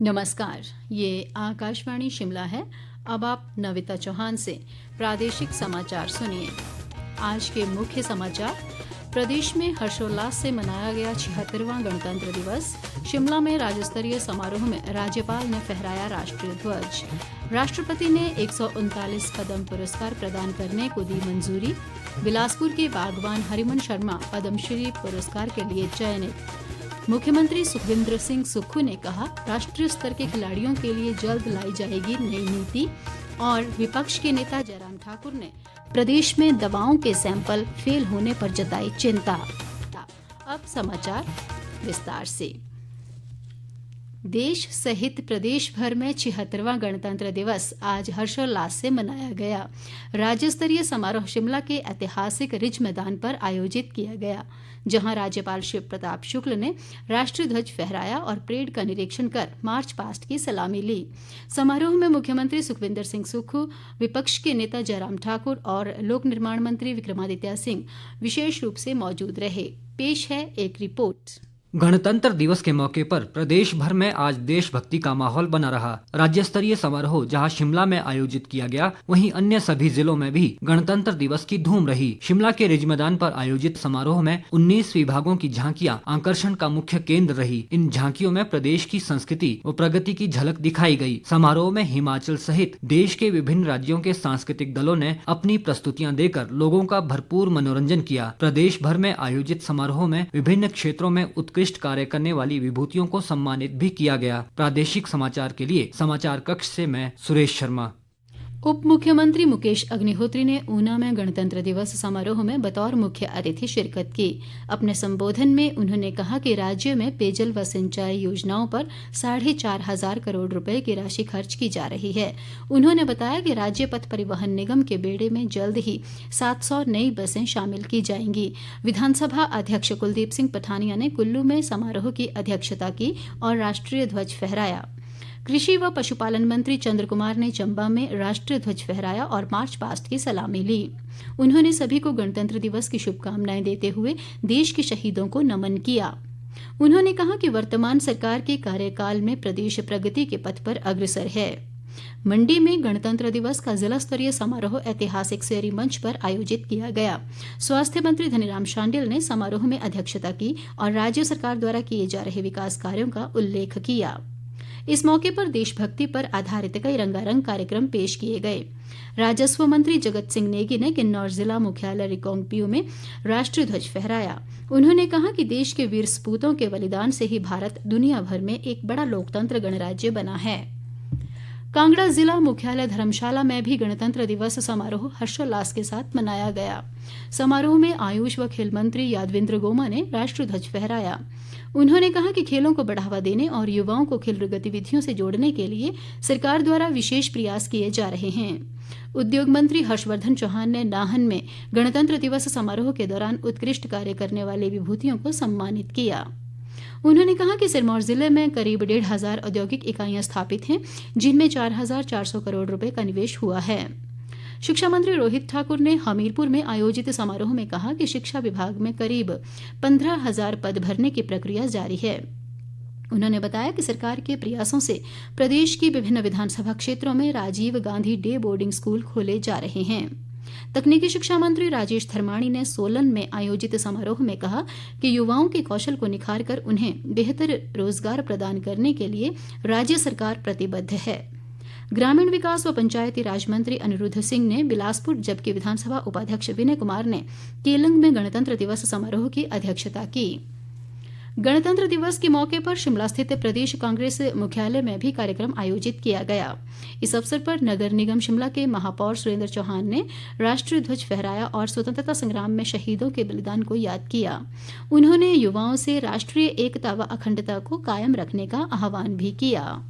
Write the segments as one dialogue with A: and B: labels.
A: नमस्कार, ये आकाशवाणी शिमला है। अब आप नविता चौहान से प्रादेशिक समाचार सुनिए। आज के मुख्य समाचार। प्रदेश में हर्षोल्लास से मनाया गया 76वां गणतंत्र दिवस। शिमला में राज्य स्तरीय समारोह में राज्यपाल ने फहराया राष्ट्रीय ध्वज। राष्ट्रपति ने 139 पद्म पुरस्कार प्रदान करने को दी मंजूरी। बिलासपुर के बागवान हरिमन शर्मा पद्मश्री पुरस्कार के लिए चयनित। मुख्यमंत्री सुखविंदर सिंह सुक्खू ने कहा, राष्ट्रीय स्तर के खिलाड़ियों के लिए जल्द लाई जाएगी नई नीति। और विपक्ष के नेता जयराम ठाकुर ने प्रदेश में दवाओं के सैंपल फेल होने पर जताई चिंता। अब समाचार विस्तार से। देश सहित प्रदेश भर में 76वां गणतंत्र दिवस आज हर्षोल्लास से मनाया गया। राज्य स्तरीय समारोह शिमला के ऐतिहासिक रिज मैदान पर आयोजित किया गया, जहां राज्यपाल शिव प्रताप शुक्ल ने राष्ट्रीय ध्वज फहराया और परेड का निरीक्षण कर मार्च पास्ट की सलामी ली। समारोह में मुख्यमंत्री सुखविंदर सिंह सुक्खू, विपक्ष के नेता जयराम ठाकुर और लोक निर्माण मंत्री विक्रमादित्य सिंह विशेष रूप से मौजूद रहे। पेश है एक रिपोर्ट।
B: गणतंत्र दिवस के मौके पर प्रदेश भर में आज देशभक्ति का माहौल बना रहा। राज्य स्तरीय समारोह जहां शिमला में आयोजित किया गया, वहीं अन्य सभी जिलों में भी गणतंत्र दिवस की धूम रही। शिमला के रिज मैदान पर आयोजित समारोह में 19 विभागों की झांकियां आकर्षण का मुख्य केंद्र रही। इन झांकियों में प्रदेश की संस्कृति व प्रगति की झलक दिखाई गई। समारोह में हिमाचल सहित देश के विभिन्न राज्यों के सांस्कृतिक दलों ने अपनी प्रस्तुतियां देकर लोगों का भरपूर मनोरंजन किया। प्रदेश भर में आयोजित समारोह में विभिन्न क्षेत्रों में उत्कृष्ट कार्य करने वाली विभूतियों को सम्मानित भी किया गया। प्रादेशिक समाचार के लिए समाचार कक्ष से मैं सुरेश शर्मा।
A: उप मुख्यमंत्री मुकेश अग्निहोत्री ने ऊना में गणतंत्र दिवस समारोह में बतौर मुख्य अतिथि शिरकत की। अपने संबोधन में उन्होंने कहा कि राज्य में पेयजल व सिंचाई योजनाओं पर 4,500 करोड़ रुपए की राशि खर्च की जा रही है। उन्होंने बताया कि राज्य पथ परिवहन निगम के बेड़े में जल्द ही 700 नई बसें शामिल की जाएंगी। विधानसभा अध्यक्ष कुलदीप सिंह पठानिया ने कुल्लू में समारोह की अध्यक्षता की और राष्ट्रीय ध्वज फहराया। कृषि व पशुपालन मंत्री चंद्र कुमार ने चंबा में राष्ट्रीय ध्वज फहराया और मार्च पास्ट की सलामी ली। उन्होंने सभी को गणतंत्र दिवस की शुभकामनाएं देते हुए देश के शहीदों को नमन किया। उन्होंने कहा कि वर्तमान सरकार के कार्यकाल में प्रदेश प्रगति के पथ पर अग्रसर है। मंडी में गणतंत्र दिवस का जिला स्तरीय समारोह ऐतिहासिक सेरी मंच पर आयोजित किया गया। स्वास्थ्य मंत्री धनीराम शांडिल ने समारोह में अध्यक्षता की और राज्य सरकार द्वारा किए जा रहे विकास कार्यों का उल्लेख किया। इस मौके पर देशभक्ति पर आधारित कई रंगारंग कार्यक्रम पेश किए गए। राजस्व मंत्री जगत सिंह नेगी ने किन्नौर जिला मुख्यालय रिकांगपिओ में राष्ट्रीय ध्वज फहराया। उन्होंने कहा कि देश के वीर सपूतों के बलिदान से ही भारत दुनिया भर में एक बड़ा लोकतंत्र गणराज्य बना है। कांगड़ा जिला मुख्यालय धर्मशाला में भी गणतंत्र दिवस समारोह हर्षोल्लास के साथ मनाया गया। समारोह में आयुष व खेल मंत्री यादविंद्र गोमा ने राष्ट्रीय ध्वज फहराया। उन्होंने कहा कि खेलों को बढ़ावा देने और युवाओं को खेल गतिविधियों से जोड़ने के लिए सरकार द्वारा विशेष प्रयास किए जा रहे हैं। उद्योग मंत्री हर्षवर्धन चौहान ने नाहन में गणतंत्र दिवस समारोह के दौरान उत्कृष्ट कार्य करने वाले विभूतियों को सम्मानित किया। उन्होंने कहा कि सिरमौर जिले में करीब 1,500 औद्योगिक इकाइयां स्थापित हैं, जिनमें 4,400 करोड़ रुपए का निवेश हुआ है। शिक्षा मंत्री रोहित ठाकुर ने हमीरपुर में आयोजित समारोह में कहा कि शिक्षा विभाग में करीब 15,000 पद भरने की प्रक्रिया जारी है। उन्होंने बताया कि सरकार के प्रयासों से प्रदेश की विभिन्न विधानसभा क्षेत्रों में Rajiv Gandhi day boarding school खोले जा रहे हैं। तकनीकी शिक्षा मंत्री राजेश धर्माणी ने सोलन में आयोजित समारोह में कहा कि युवाओं के कौशल को निखार कर उन्हें बेहतर रोजगार प्रदान करने के लिए राज्य सरकार प्रतिबद्ध है। ग्रामीण विकास व पंचायती राज मंत्री अनिरुद्ध सिंह ने बिलासपुर, जबकि विधानसभा उपाध्यक्ष विनय कुमार ने केलंग में गणतंत्र दिवस समारोह की अध्यक्षता की। गणतंत्र दिवस के मौके पर शिमला स्थित प्रदेश कांग्रेस मुख्यालय में भी कार्यक्रम आयोजित किया गया। इस अवसर पर नगर निगम शिमला के महापौर सुरेंद्र चौहान ने राष्ट्रीय ध्वज फहराया और स्वतंत्रता संग्राम में शहीदों के बलिदान को याद किया। उन्होंने युवाओं से राष्ट्रीय एकता व अखंडता को कायम रखने का आह्वान भी किया।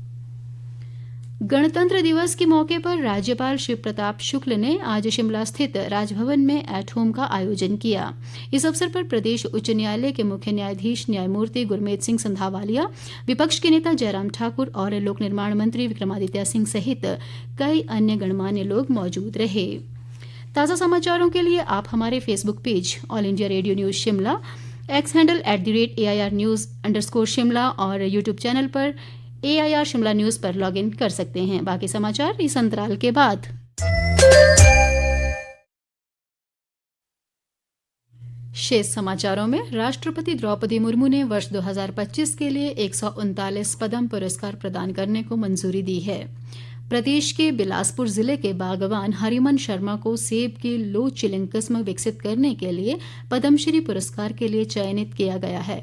A: गणतंत्र दिवस के मौके पर राज्यपाल शिव प्रताप शुक्ल ने आज शिमला स्थित राजभवन में एट होम का आयोजन किया। इस अवसर पर प्रदेश उच्च न्यायालय के मुख्य न्यायाधीश न्यायमूर्ति गुरमीत सिंह संधावालिया, विपक्ष के नेता जयराम ठाकुर और लोक निर्माण मंत्री विक्रमादित्य सिंह सहित कई अन्य गणमान्य लोग मौजूद रहे। ताज़ा समाचारों के लिए आप हमारे Facebook page all India radio news Shimla, x handle @AIR News_Shimla और यूट्यूब चैनल पर AIR शिमला न्यूज़ पर लॉग इन कर सकते हैं। बाकी समाचार इस अंतराल के बाद। शेष समाचारों में राष्ट्रपति द्रौपदी मुर्मू ने वर्ष 2025 के लिए 139 पद्म पुरस्कार प्रदान करने को मंजूरी दी है। प्रदेश के बिलासपुर जिले के बागवान हरिमन शर्मा को सेब की लो चिलिंग किस्म विकसित करने के लिए पद्मश्री पुरस्कार के लिए चयनित किया गया है।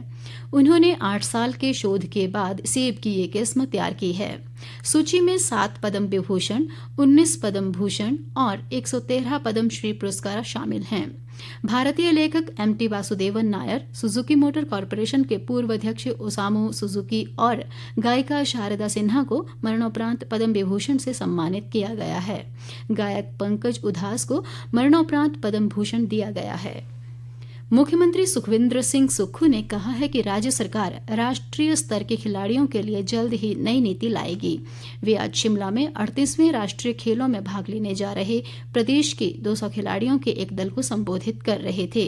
A: उन्होंने 8 साल के शोध के बाद सेब की ये किस्म तैयार की है। सूची में 7 पद्म विभूषण, 19 पद्म भूषण और 113 पद्मश्री पुरस्कार शामिल हैं। भारतीय लेखक MT Vasudevan Nair, Suzuki motor corporation के पूर्व अध्यक्ष ओसामू सुजुकी और गायिका शारदा सिन्हा को मरणोपरांत पद्म विभूषण से सम्मानित किया गया है। गायक पंकज उधास को मरणोपरांत पद्म भूषण दिया गया है। मुख्यमंत्री सुखविंदर सिंह सुक्खू ने कहा है कि राज्य सरकार राष्ट्रीय स्तर के खिलाड़ियों के लिए जल्द ही नई नीति लाएगी। वे आज शिमला में 38वें राष्ट्रीय खेलों में भाग लेने जा रहे प्रदेश के 200 खिलाड़ियों के एक दल को संबोधित कर रहे थे।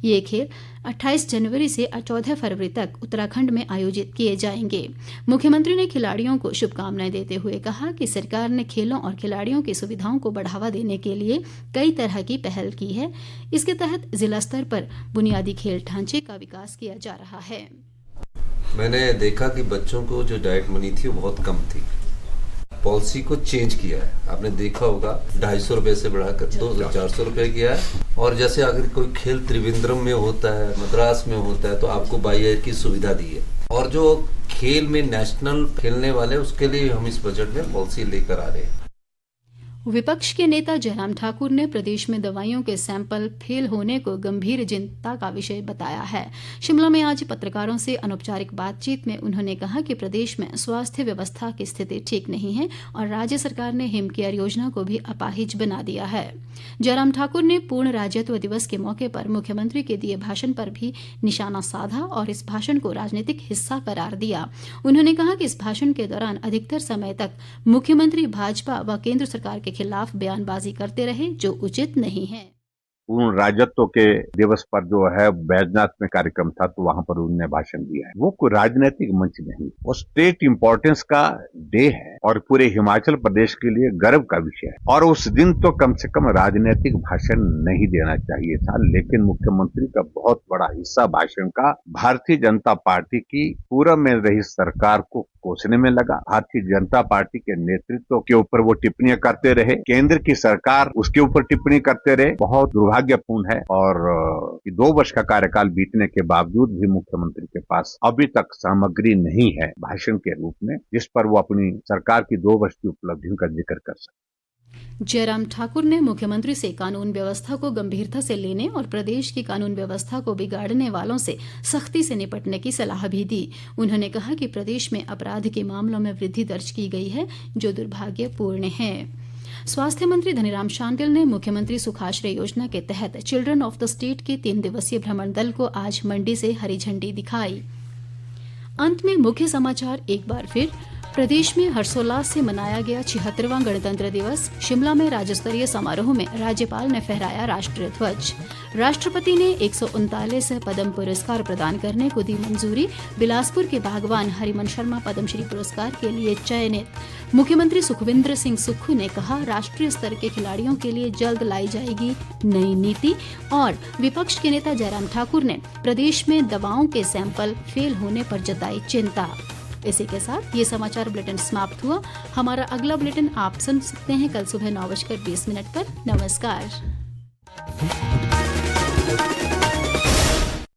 A: ये खेल 28 जनवरी से 14 फरवरी तक उत्तराखंड में आयोजित किए जाएंगे। मुख्यमंत्री ने खिलाड़ियों को शुभकामनाएं देते हुए कहा कि सरकार ने खेलों और खिलाड़ियों की सुविधाओं को बढ़ावा देने के लिए कई तरह की पहल की है। इसके तहत जिला स्तर पर बुनियादी खेल ढांचे का विकास किया जा रहा है।
C: मैंने देखा कि बच्चों को जो डाइट मनी थी वो बहुत कम थी। पॉलिसी को चेंज किया है, आपने देखा होगा 250 रुपए से बढ़ाकर 400 रुपए किया है। और जैसे अगर कोई खेल त्रिवेंद्रम में होता है, मद्रास में होता है, तो आपको बाई एयर की सुविधा दी है। और जो खेल में नेशनल खेलने वाले उसके लिए हम इस बजट में पॉलिसी लेकर आ रहे हैं।
A: विपक्ष के नेता जयराम ठाकुर ने प्रदेश में दवाइयों के सैंपल फेल होने को गंभीर चिंता का विषय बताया है। शिमला में आज पत्रकारों से अनौपचारिक बातचीत में उन्होंने कहा कि प्रदेश में स्वास्थ्य व्यवस्था की स्थिति ठीक नहीं है और राज्य सरकार ने हिम केयर योजना को भी अपाहिज बना दिया है। जयराम ठाकुर ने पूर्ण राज्यत्व दिवस के मौके पर मुख्यमंत्री के दिए भाषण पर भी निशाना साधा और इस भाषण को राजनीतिक हिस्सा करार दिया। उन्होंने कहा कि इस भाषण के दौरान अधिकतर समय तक मुख्यमंत्री भाजपा व केंद्र सरकार के खिलाफ बयानबाजी करते रहे, जो उचित नहीं है।
D: पूर्ण राज्यत्व के दिवस पर जो है बैजनाथ में कार्यक्रम था, तो वहां पर उन्होंने भाषण दिया है। वो कोई राजनीतिक मंच नहीं, वो स्टेट इंपॉर्टेंस का डे है और पूरे हिमाचल प्रदेश के लिए गर्व का विषय है। और उस दिन तो कम से कम राजनीतिक भाषण नहीं देना चाहिए था, लेकिन मुख्यमंत्री का बहुत बड़ा हिस्सा भाषण का भारतीय जनता पार्टी की पूर्व में रही सरकार को कोसने में लगा। भारतीय जनता पार्टी के नेतृत्व के ऊपर वो टिप्पणियां करते रहे, केंद्र की सरकार उसके ऊपर टिप्पणी करते रहे। बहुत दुर्भाग्यपूर्ण है। और 2 वर्ष का कार्यकाल बीतने के बावजूद भी मुख्यमंत्री के पास अभी तक सामग्री नहीं है भाषण के रूप में, जिस पर वो अपनी सरकार की 2 वर्ष की उपलब्धियों का जिक्र कर सके।
A: जयराम ठाकुर ने मुख्यमंत्री से कानून व्यवस्था को गंभीरता से लेने और प्रदेश की कानून व्यवस्था को बिगाड़ने वालों से सख्ती से निपटने की सलाह भी दी। उन्होंने कहा कि प्रदेश में अपराध के मामलों में वृद्धि दर्ज की गई है, जो दुर्भाग्यपूर्ण है। स्वास्थ्य मंत्री धनीराम शांडिल ने मुख्यमंत्री सुखाश्रय योजना के तहत चिल्ड्रन ऑफ द स्टेट के 3 दिवसीय भ्रमण दल को आज मंडी से हरी झंडी दिखाई। अंत में मुख्य समाचार एक बार फिर। प्रदेश में हर्षोल्लास से मनाया गया 76वां गणतंत्र दिवस। शिमला में राज्य स्तरीय समारोह में राज्यपाल ने फहराया राष्ट्रीय ध्वज। राष्ट्रपति ने 139 पद्म पुरस्कार प्रदान करने को दी मंजूरी। बिलासपुर के बागवान हरिमन शर्मा पद्मश्री पुरस्कार के लिए चयनित। मुख्यमंत्री सुखविंदर सिंह सुक्खू ने कहा, राष्ट्रीय स्तर के खिलाड़ियों के लिए जल्द लाई जाएगी नई नीति। और विपक्ष के नेता जयराम ठाकुर ने प्रदेश में दवाओं के सैंपल फेल होने पर जताई चिंता। इसी के साथ ये समाचार बुलेटिन समाप्त हुआ। हमारा अगला बुलेटिन आप सुन सकते हैं कल सुबह 9:20 पर। नमस्कार।